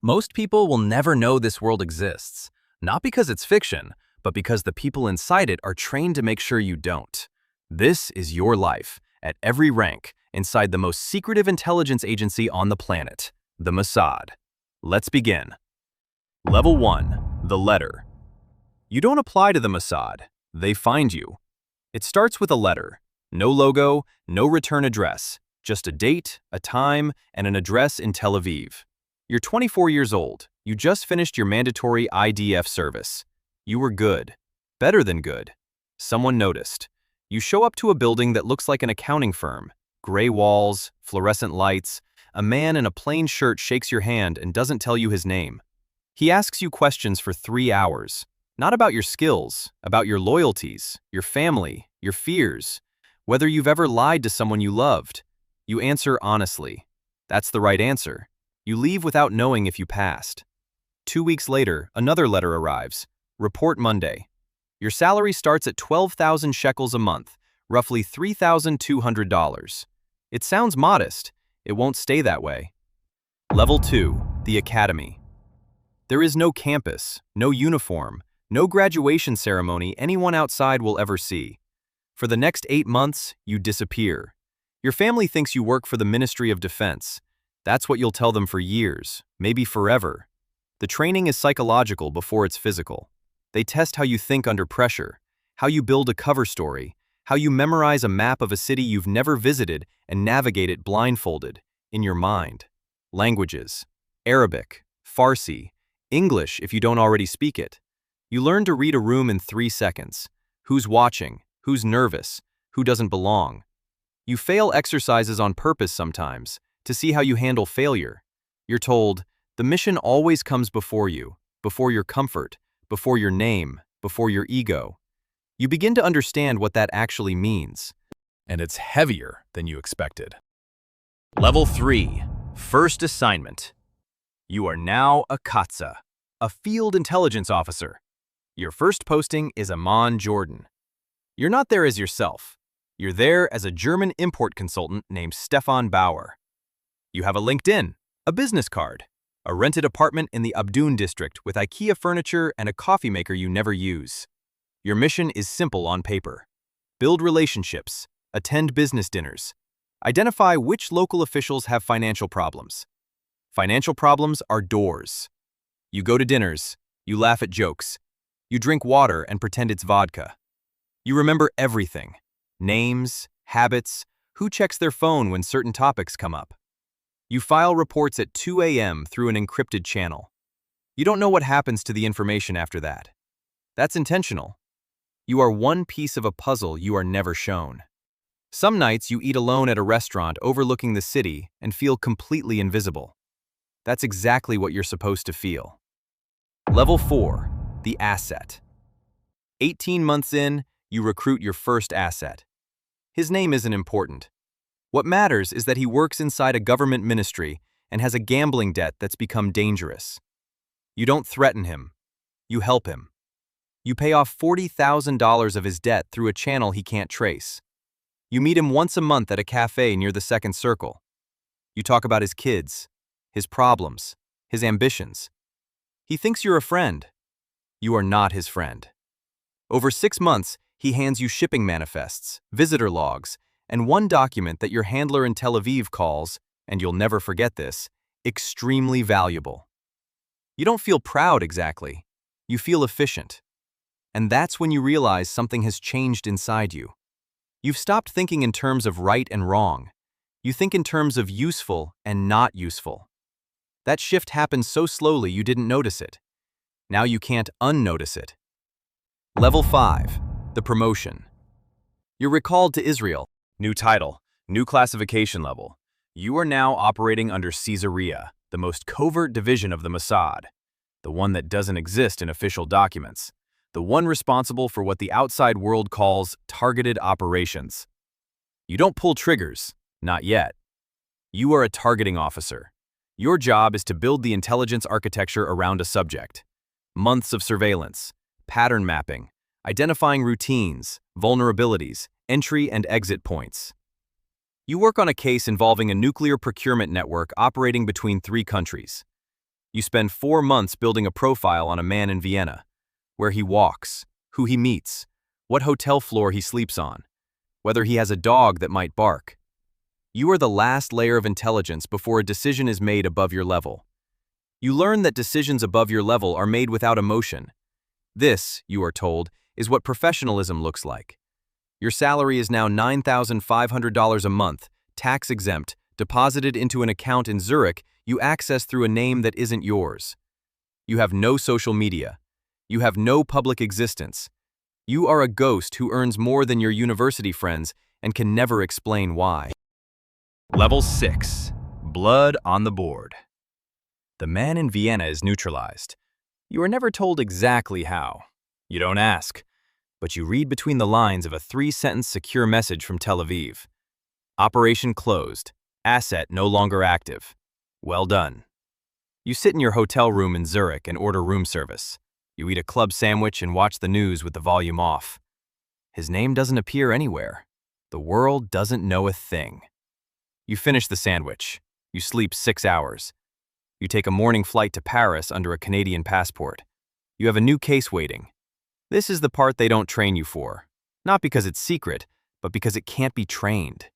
Most people will never know this world exists, not because it's fiction, but because the people inside it are trained to make sure you don't. This is your life, at every rank, inside the most secretive intelligence agency on the planet, the Mossad. Let's begin. Level 1. The letter. You don't apply to the Mossad, they find you. It starts with a letter. No logo, no return address, just a date, a time, and an address in Tel Aviv. You're 24 years old. You just finished your mandatory IDF service. You were good. Better than good. Someone noticed. You show up to a building that looks like an accounting firm. Gray walls, fluorescent lights. A man in a plain shirt shakes your hand and doesn't tell you his name. He asks you questions for 3 hours. Not about your skills, about your loyalties, your family, your fears, whether you've ever lied to someone you loved. You answer honestly. That's the right answer. You leave without knowing if you passed. 2 weeks later, another letter arrives. Report Monday. Your salary starts at 12,000 shekels a month, roughly $3,200. It sounds modest. It won't stay that way. Level 2. The Academy. There is no campus, no uniform, no graduation ceremony anyone outside will ever see. For the next 8 months, you disappear. Your family thinks you work for the Ministry of Defense. That's what you'll tell them for years, maybe forever. The training is psychological before it's physical. They test how you think under pressure, how you build a cover story, how you memorize a map of a city you've never visited and navigate it blindfolded, in your mind. Languages: Arabic, Farsi, English if you don't already speak it. You learn to read a room in 3 seconds. Who's watching? Who's nervous? Who doesn't belong? You fail exercises on purpose sometimes, to see how you handle failure. You're told, the mission always comes before you, before your comfort, before your name, before your ego. You begin to understand what that actually means. And it's heavier than you expected. Level 3. First assignment. You are now a Katsa, a field intelligence officer. Your first posting is Amman, Jordan. You're not there as yourself. You're there as a German import consultant named Stefan Bauer. You have a LinkedIn, a business card, a rented apartment in the Abdun district with IKEA furniture and a coffee maker you never use. Your mission is simple on paper. Build relationships, attend business dinners, identify which local officials have financial problems. Financial problems are doors. You go to dinners, you laugh at jokes, you drink water and pretend it's vodka. You remember everything: names, habits, who checks their phone when certain topics come up. You file reports at 2 a.m. through an encrypted channel. You don't know what happens to the information after that. That's intentional. You are one piece of a puzzle you are never shown. Some nights you eat alone at a restaurant overlooking the city and feel completely invisible. That's exactly what you're supposed to feel. Level 4. The Asset. 18 months in, you recruit your first asset. His name isn't important. What matters is that he works inside a government ministry and has a gambling debt that's become dangerous. You don't threaten him. You help him. You pay off $40,000 of his debt through a channel he can't trace. You meet him once a month at a cafe near the second circle. You talk about his kids, his problems, his ambitions. He thinks you're a friend. You are not his friend. Over 6 months, he hands you shipping manifests, visitor logs, and one document that your handler in Tel Aviv calls, and you'll never forget this, extremely valuable. You don't feel proud exactly. You feel efficient. And that's when you realize something has changed inside you. You've stopped thinking in terms of right and wrong. You think in terms of useful and not useful. That shift happened so slowly you didn't notice it. Now you can't unnotice it. Level 5. The Promotion. You're recalled to Israel. New title, new classification level. You are now operating under Caesarea, the most covert division of the Mossad, the one that doesn't exist in official documents, the one responsible for what the outside world calls targeted operations. You don't pull triggers, not yet. You are a targeting officer. Your job is to build the intelligence architecture around a subject. Months of surveillance, pattern mapping, identifying routines, vulnerabilities, entry and exit points. You work on a case involving a nuclear procurement network operating between 3 countries. You spend 4 months building a profile on a man in Vienna, where he walks, who he meets, what hotel floor he sleeps on, whether he has a dog that might bark. You are the last layer of intelligence before a decision is made above your level. You learn that decisions above your level are made without emotion. This, you are told, is what professionalism looks like. Your salary is now $9,500 a month, tax-exempt, deposited into an account in Zurich you access through a name that isn't yours. You have no social media. You have no public existence. You are a ghost who earns more than your university friends and can never explain why. Level 6. Blood on the board. The man in Vienna is neutralized. You are never told exactly how. You don't ask, but you read between the lines of a 3-sentence secure message from Tel Aviv. Operation closed. Asset no longer active. Well done. You sit in your hotel room in Zurich and order room service. You eat a club sandwich and watch the news with the volume off. His name doesn't appear anywhere. The world doesn't know a thing. You finish the sandwich. You sleep 6 hours. You take a morning flight to Paris under a Canadian passport. You have a new case waiting. This is the part they don't train you for. Not because it's secret, but because it can't be trained.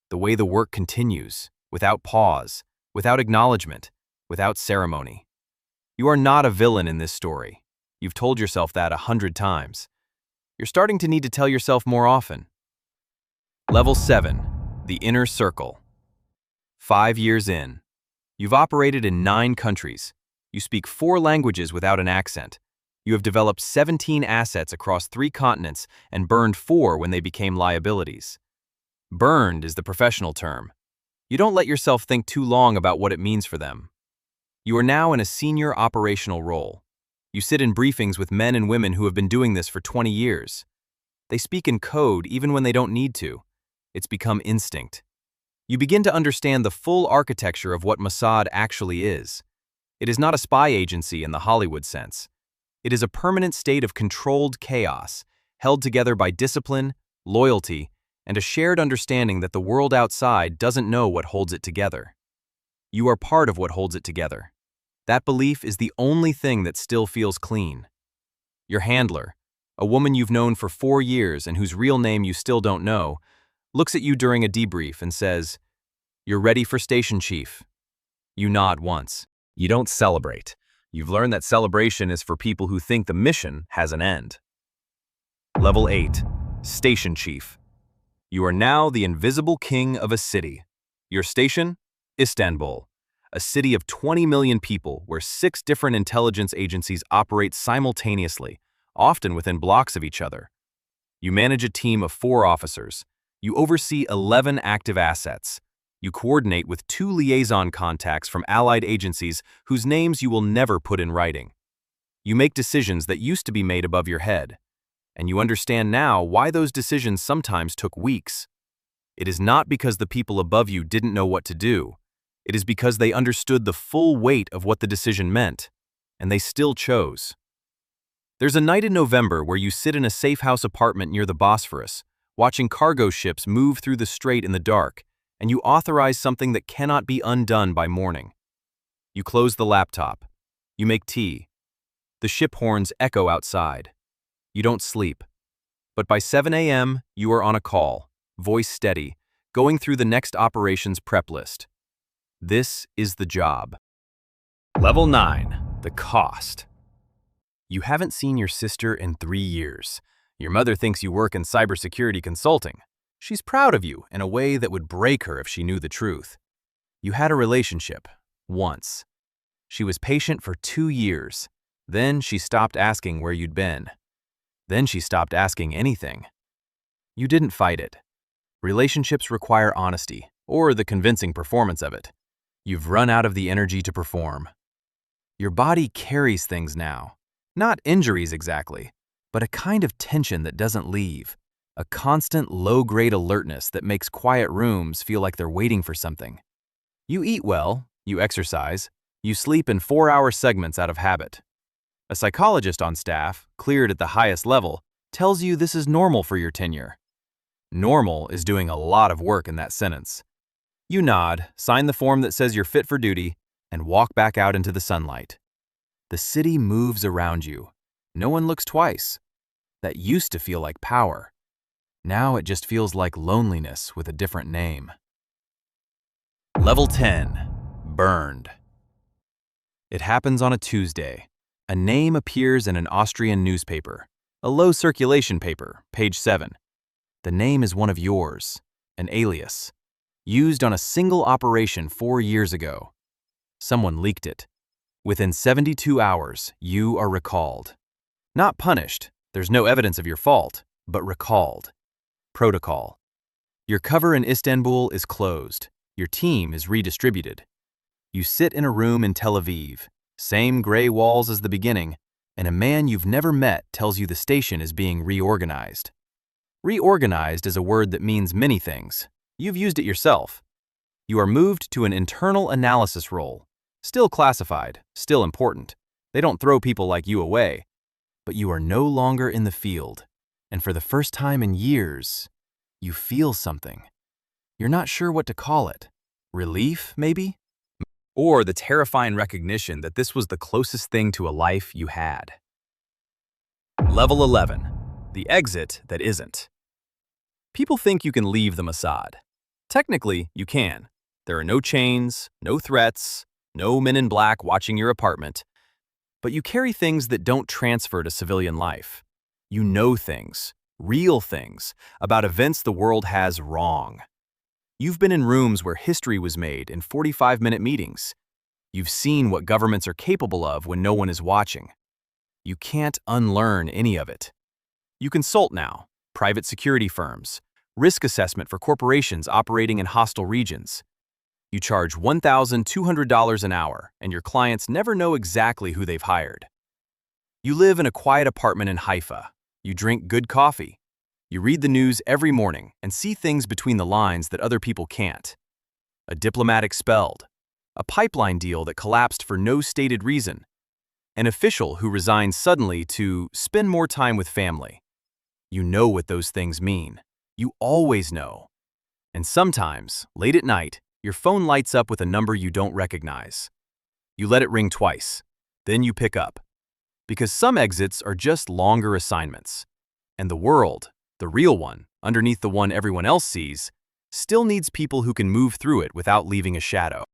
The way the work continues, without pause, without acknowledgement, without ceremony. You are not a villain in this story. You've told yourself that 100 times. You're starting to need to tell yourself more often. Level 7. The inner circle. 5 years in. You've operated in 9 countries. You speak 4 languages without an accent. You have developed 17 assets across 3 continents and burned 4 when they became liabilities. Burned is the professional term. You don't let yourself think too long about what it means for them. You are now in a senior operational role. You sit in briefings with men and women who have been doing this for 20 years. They speak in code even when they don't need to. It's become instinct. You begin to understand the full architecture of what Mossad actually is. It is not a spy agency in the Hollywood sense. It is a permanent state of controlled chaos, held together by discipline, loyalty, and a shared understanding that the world outside doesn't know what holds it together. You are part of what holds it together. That belief is the only thing that still feels clean. Your handler, a woman you've known for 4 years and whose real name you still don't know, looks at you during a debrief and says, "You're ready for station chief." You nod once. You don't celebrate. You've learned that celebration is for people who think the mission has an end. Level 8. Station chief. You are now the invisible king of a city. Your station? Istanbul, a city of 20 million people where 6 different intelligence agencies operate simultaneously, often within blocks of each other. You manage a team of 4 officers. You oversee 11 active assets. You coordinate with 2 liaison contacts from allied agencies whose names you will never put in writing. You make decisions that used to be made above your head. And you understand now why those decisions sometimes took weeks. It is not because the people above you didn't know what to do. It is because they understood the full weight of what the decision meant, and they still chose. There's a night in November where you sit in a safe house apartment near the Bosphorus, watching cargo ships move through the strait in the dark, and you authorize something that cannot be undone by morning. You close the laptop. You make tea. The ship horns echo outside. You don't sleep. But by 7 a.m., you are on a call, voice steady, going through the next operations prep list. This is the job. Level 9. The cost. You haven't seen your sister in 3 years. Your mother thinks you work in cybersecurity consulting. She's proud of you in a way that would break her if she knew the truth. You had a relationship, once. She was patient for 2 years. Then she stopped asking where you'd been. Then she stopped asking anything. You didn't fight it. Relationships require honesty, or the convincing performance of it. You've run out of the energy to perform. Your body carries things now. Not injuries exactly, but a kind of tension that doesn't leave. A constant low-grade alertness that makes quiet rooms feel like they're waiting for something. You eat well, you exercise, you sleep in 4-hour segments out of habit. A psychologist on staff, cleared at the highest level, tells you this is normal for your tenure. Normal is doing a lot of work in that sentence. You nod, sign the form that says you're fit for duty, and walk back out into the sunlight. The city moves around you. No one looks twice. That used to feel like power. Now it just feels like loneliness with a different name. Level 10. Burned. It happens on a Tuesday. A name appears in an Austrian newspaper, a low-circulation paper, page 7. The name is one of yours, an alias, used on a single operation 4 years ago. Someone leaked it. Within 72 hours, you are recalled. Not punished, there's no evidence of your fault, but recalled. Protocol. Your cover in Istanbul is closed. Your team is redistributed. You sit in a room in Tel Aviv, same gray walls as the beginning, and a man you've never met tells you the station is being reorganized. Reorganized is a word that means many things. You've used it yourself. You are moved to an internal analysis role. Still classified, still important. They don't throw people like you away. But you are no longer in the field. And for the first time in years, you feel something. You're not sure what to call it. Relief, maybe? Or the terrifying recognition that this was the closest thing to a life you had. Level 11. The exit that isn't. People think you can leave the Mossad. Technically, you can. There are no chains, no threats, no men in black watching your apartment. But you carry things that don't transfer to civilian life. You know things, real things, about events the world has wrong. You've been in rooms where history was made in 45-minute meetings. You've seen what governments are capable of when no one is watching. You can't unlearn any of it. You consult now, private security firms, risk assessment for corporations operating in hostile regions. You charge $1,200 an hour, and your clients never know exactly who they've hired. You live in a quiet apartment in Haifa. You drink good coffee. You read the news every morning and see things between the lines that other people can't. A diplomat expelled. A pipeline deal that collapsed for no stated reason. An official who resigned suddenly to spend more time with family. You know what those things mean. You always know. And sometimes, late at night, your phone lights up with a number you don't recognize. You let it ring twice. Then you pick up. Because some exits are just longer assignments. And the world, the real one, underneath the one everyone else sees, still needs people who can move through it without leaving a shadow.